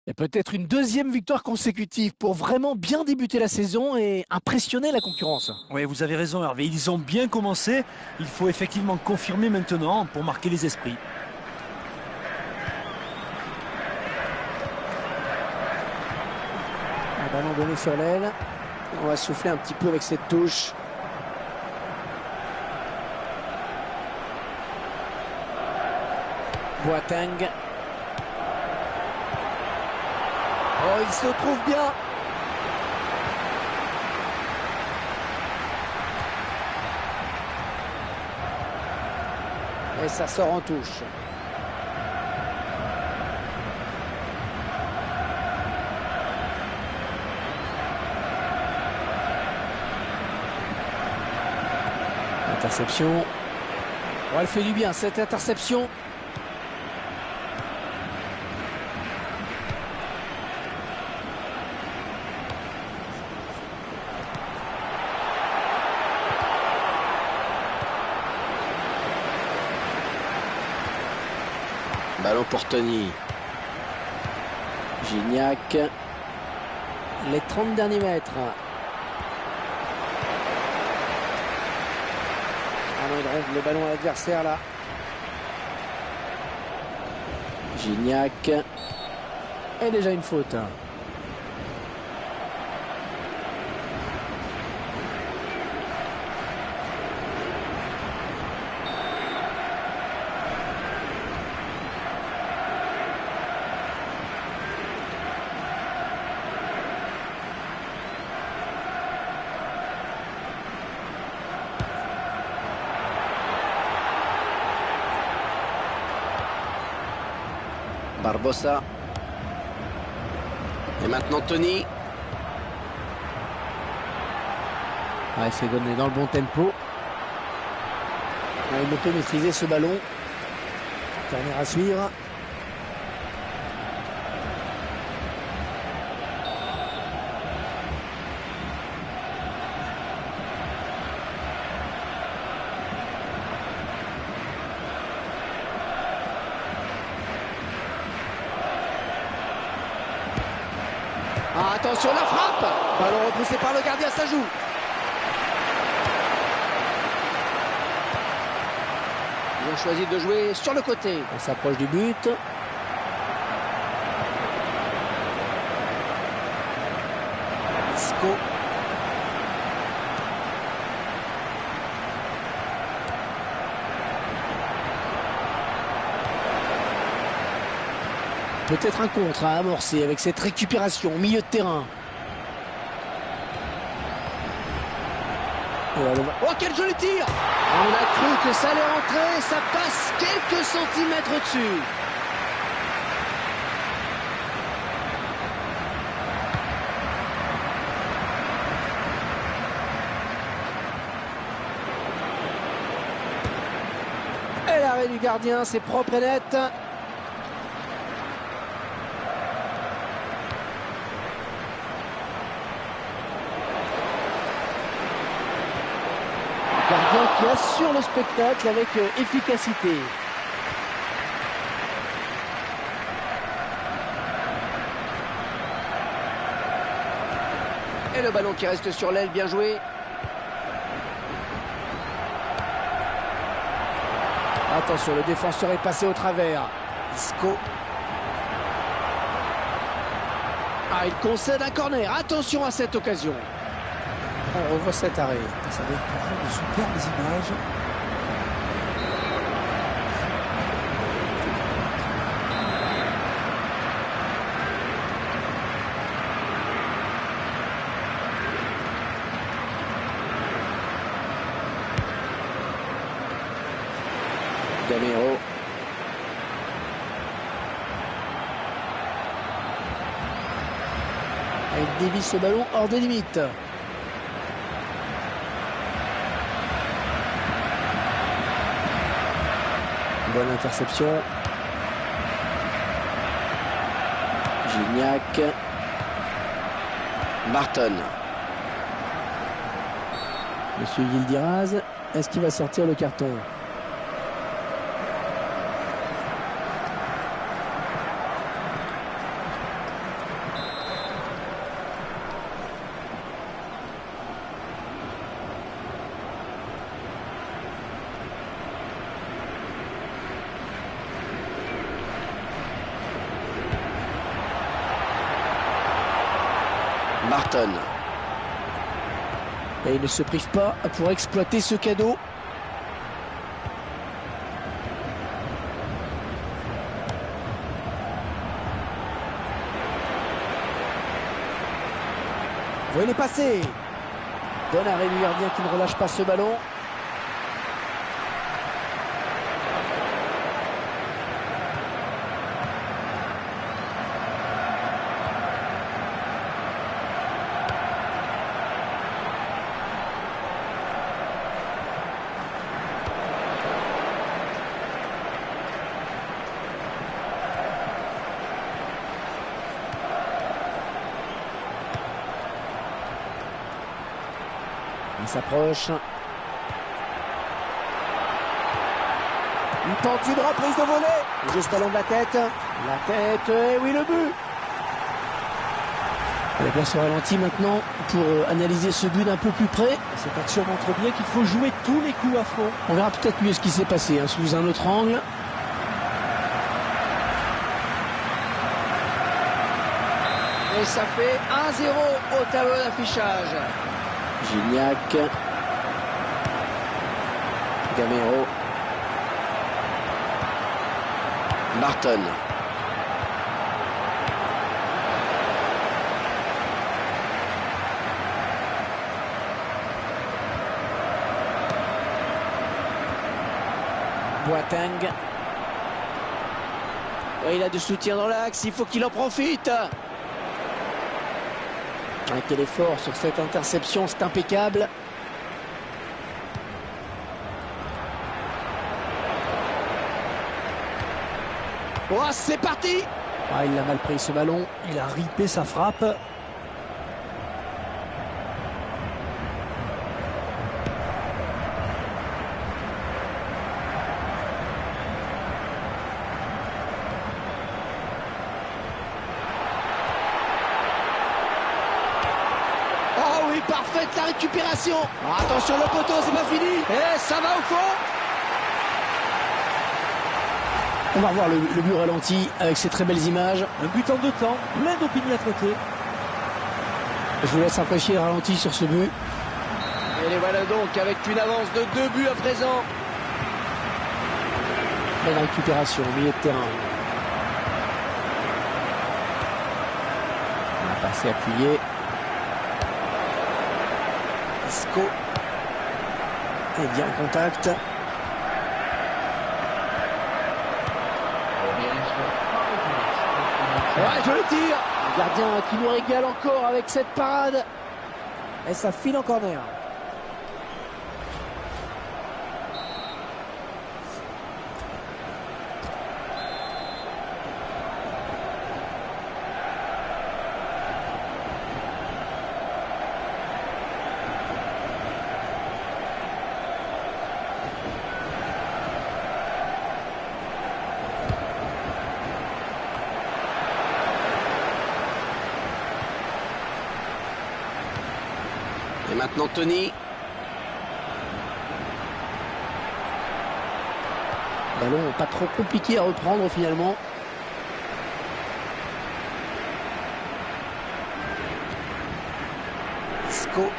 Et peut-être une deuxième victoire consécutive pour vraiment bien débuter la saison et impressionner la concurrence. Oui, vous avez raison Hervé, ils ont bien commencé. Il faut effectivement confirmer maintenant pour marquer les esprits. Un ballon donné sur l'aile. On va souffler un petit peu avec cette touche. Boateng. Oh, il se trouve bien. Et ça sort en touche. Interception. Oh, elle fait du bien cette interception. Ballon pour Tony. Gignac. Les 30 derniers mètres. Ah non, il rêve le ballon à l'adversaire là. Gignac. Et déjà une faute. Barbosa. Et maintenant Tony. Ah, il s'est donné dans le bon tempo. Ah, il peut maîtriser ce ballon. Dernière à suivre. Ah, attention, la frappe. Ballon repoussé par le gardien, ça joue. Ils ont choisi de jouer sur le côté. On s'approche du but. Isco. Peut-être un contre à amorcer avec cette récupération au milieu de terrain. Oh, quel joli tir! On a cru que ça allait rentrer, ça passe quelques centimètres au-dessus. Et l'arrêt du gardien, c'est propre et net. Gardien qui assure le spectacle avec efficacité. Et le ballon qui reste sur l'aile, bien joué. Attention, le défenseur est passé au travers. Isco. Ah, il concède un corner. Attention à cette occasion. On revoit cet arrêt. Ça va être toujours de superbes images. Gamero. Il dévie ce ballon hors des limites. Bonne interception. Gignac. Barton. Monsieur Yildiraz, est-ce qu'il va sortir le carton? Barton. Et il ne se prive pas pour exploiter ce cadeau. Vous voyez les passer. Bonne arrêt du gardien qui ne relâche pas ce ballon. Il s'approche. Il tente une reprise de volée. Juste ballon de la tête. La tête, et oui, le but. La place au ralenti maintenant pour analyser ce but d'un peu plus près. Cette action montre bien qu'il faut jouer tous les coups à fond. On verra peut-être mieux ce qui s'est passé sous un autre angle. Et ça fait 1-0 au tableau d'affichage. Gignac. Gamero. Barton. Boateng. Ouais, il a du soutien dans l'axe, il faut qu'il en profite. Quel effort sur cette interception, c'est impeccable. Oh, c'est parti. Il a mal pris ce ballon. Il a ripé sa frappe. Oh oui, parfaite la récupération. Attention le poteau, c'est pas fini. Et ça va au fond. On va revoir le but ralenti avec ces très belles images. Un but en 2 temps, plein d'opinions à traiter. Je vous laisse apprécier le ralenti sur ce but. Et les voilà donc avec une avance de 2 buts à présent. Belle récupération au milieu de terrain. On va passer appuyé. Isco est bien en contact. Ouais, je le tire. Le gardien qui nous régale encore avec cette parade. Et ça file en corner. Et maintenant Tony. Ballon pas trop compliqué à reprendre finalement. Isco.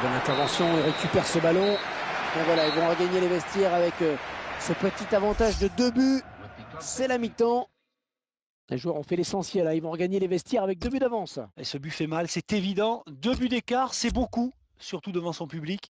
Bonne intervention, il récupère ce ballon. Et voilà, ils vont regagner les vestiaires avec ce petit avantage de 2 buts. C'est la mi-temps. Les joueurs ont fait l'essentiel, ils vont regagner les vestiaires avec 2 buts d'avance. Et ce but fait mal, c'est évident. 2 buts d'écart, c'est beaucoup, surtout devant son public.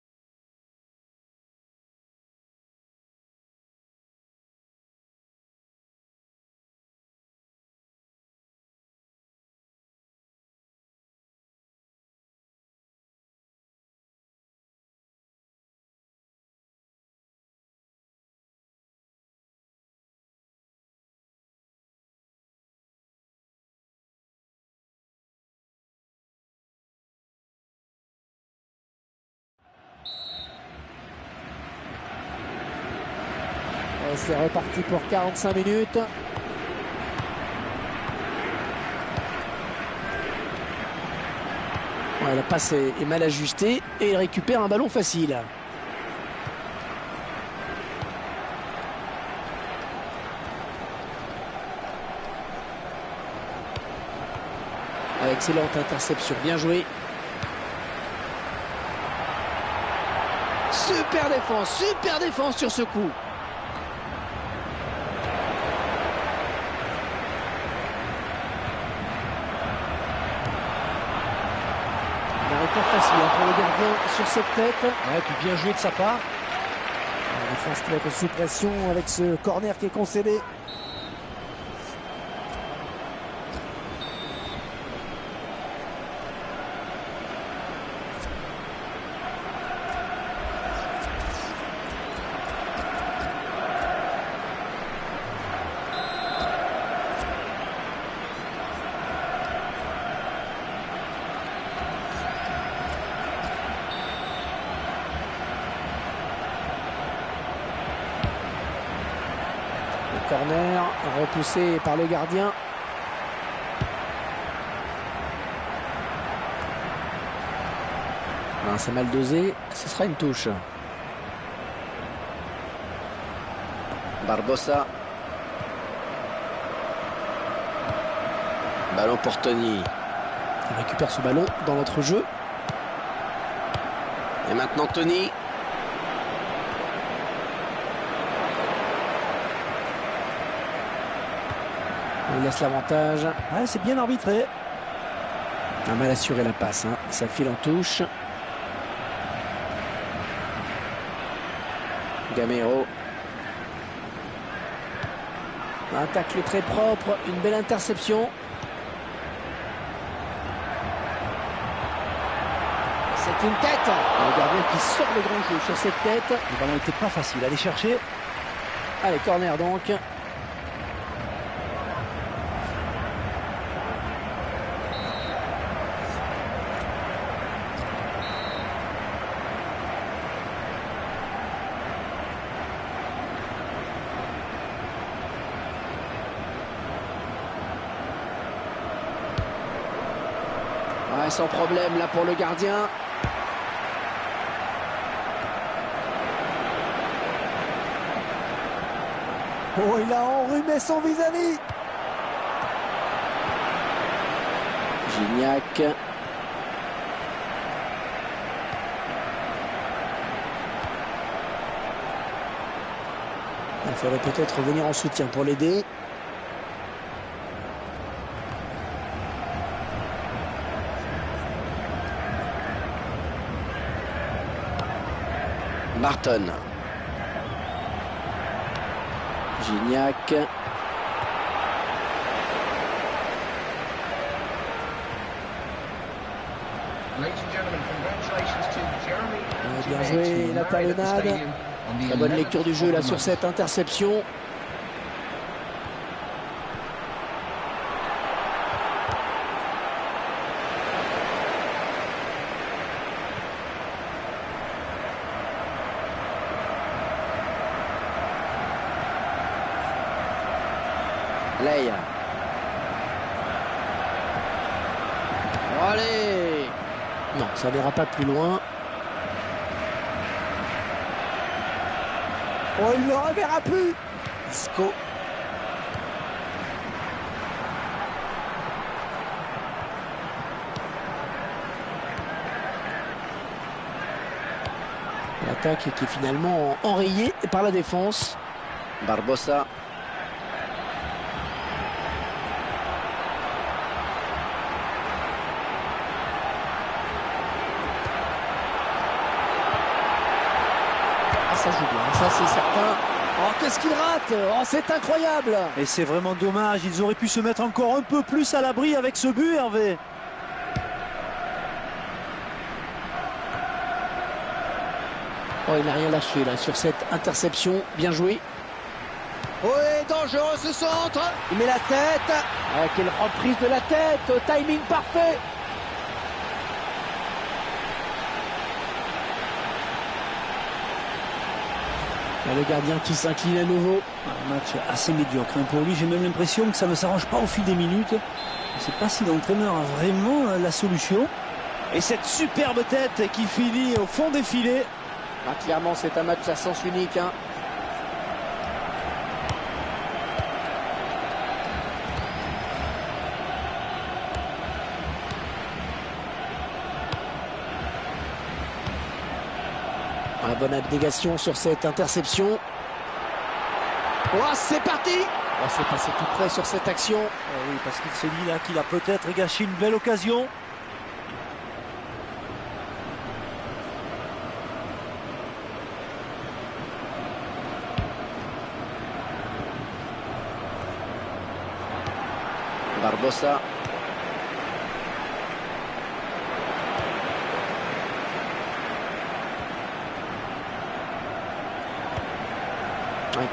Et c'est reparti pour 45 minutes. Ouais, la passe est mal ajustée et il récupère un ballon facile. Excellente interception, bien joué. Super défense sur ce coup. Pas facile pour le gardien sur cette tête. Ouais, puis bien joué de sa part. La défense qui va être sous pression avec ce corner qui est concédé. Corner repoussé par le gardien. C'est mal dosé, ce sera une touche. Barbosa. Ballon pour Tony. Il récupère ce ballon dans notre jeu. Et maintenant Tony. Il laisse l'avantage. Ouais, c'est bien arbitré. A mal assuré la passe. Ça file en touche. Gamero. Un tacle très propre. Une belle interception. C'est une tête. Le gardien qui sort le grand jeu sur cette tête. Le ballon n'était pas facile à aller chercher. Allez, corner donc. Ouais, sans problème là pour le gardien. Oh, il a enrhumé son vis-à-vis. Gignac. Il faudrait peut-être venir en soutien pour l'aider. Barton. Gignac. Bien joué, la talonnade. La bonne lecture du jeu là sur cette interception. Leia. Allez. Non, ça n'ira pas plus loin. Oh, il ne le reverra plus. Isco. L'attaque qui est finalement enrayée par la défense. Barbosa. Ça joue bien, ça c'est certain. Oh, qu'est-ce qu'il rate! Oh, c'est incroyable! Et c'est vraiment dommage, ils auraient pu se mettre encore un peu plus à l'abri avec ce but, Hervé. Oh, il n'a rien lâché là sur cette interception, bien joué. Oh, et dangereux ce centre! Il met la tête! Ah, quelle reprise de la tête! Timing parfait! Le gardien qui s'incline à nouveau. Un match assez médiocre pour lui. J'ai même l'impression que ça ne s'arrange pas au fil des minutes. Je ne sais pas si l'entraîneur a vraiment la solution. Et cette superbe tête qui finit au fond des filets. Ah, clairement, c'est un match à sens unique. La bonne abnégation sur cette interception. Oh, c'est parti! Oh, c'est passé tout près sur cette action. Oui, parce qu'il s'est dit là qu'il a peut-être gâché une belle occasion. Barbosa.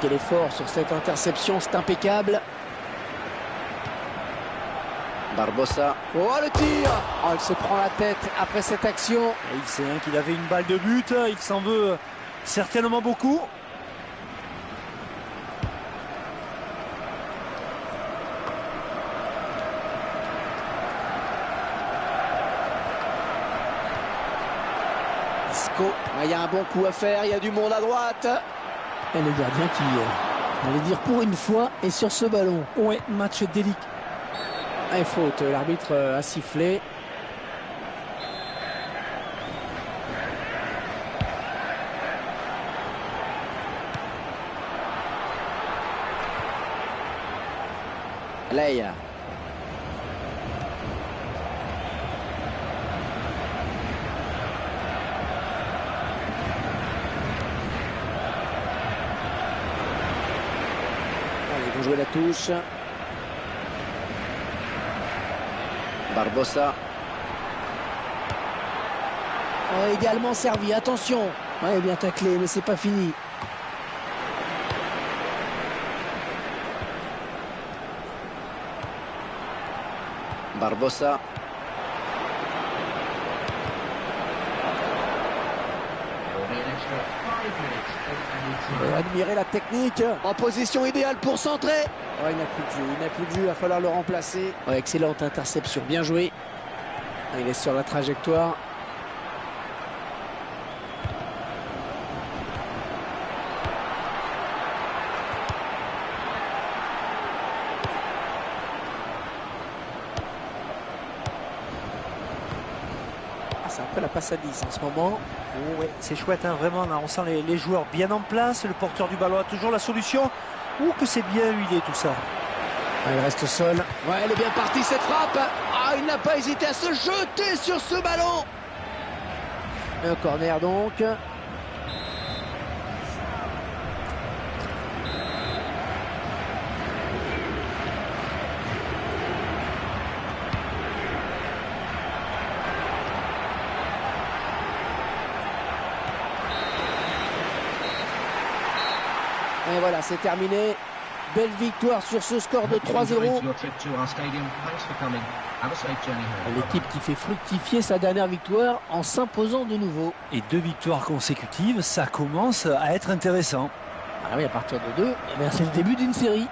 Quel effort sur cette interception, c'est impeccable. Barbosa. Oh, le tir! Oh, il se prend la tête après cette action. Et il sait qu'il avait une balle de but, il s'en veut certainement beaucoup. Isco. Il y a un bon coup à faire, il y a du monde à droite. Et le gardien qui, on va dire pour une fois, est sur ce ballon. Ouais, match délicat. Et faute, l'arbitre a sifflé. Leia. Allez, ils vont jouer la touche. Barbosa. Oh, idéalement servi, attention. Ouais, bien taclé, mais c'est pas fini. Barbosa. Admirez la technique. En position idéale pour centrer. Oh, il n'a plus de jeu, il n'a plus de jeu, il va falloir le remplacer. Oh, excellente interception, bien joué. Il est sur la trajectoire. C'est un peu la passe à 10 en ce moment. Oh ouais, c'est chouette, hein, vraiment. Là, on sent les joueurs bien en place. Le porteur du ballon a toujours la solution. Ouh, que c'est bien huilé tout ça. Il reste au sol. Ouais, elle est bien partie cette frappe. Ah, il n'a pas hésité à se jeter sur ce ballon. Un corner donc. Et voilà, c'est terminé. Belle victoire sur ce score de 3-0. L'équipe qui fait fructifier sa dernière victoire en s'imposant de nouveau. Et 2 victoires consécutives, ça commence à être intéressant. Ah oui, à partir de 2, c'est le début d'une série.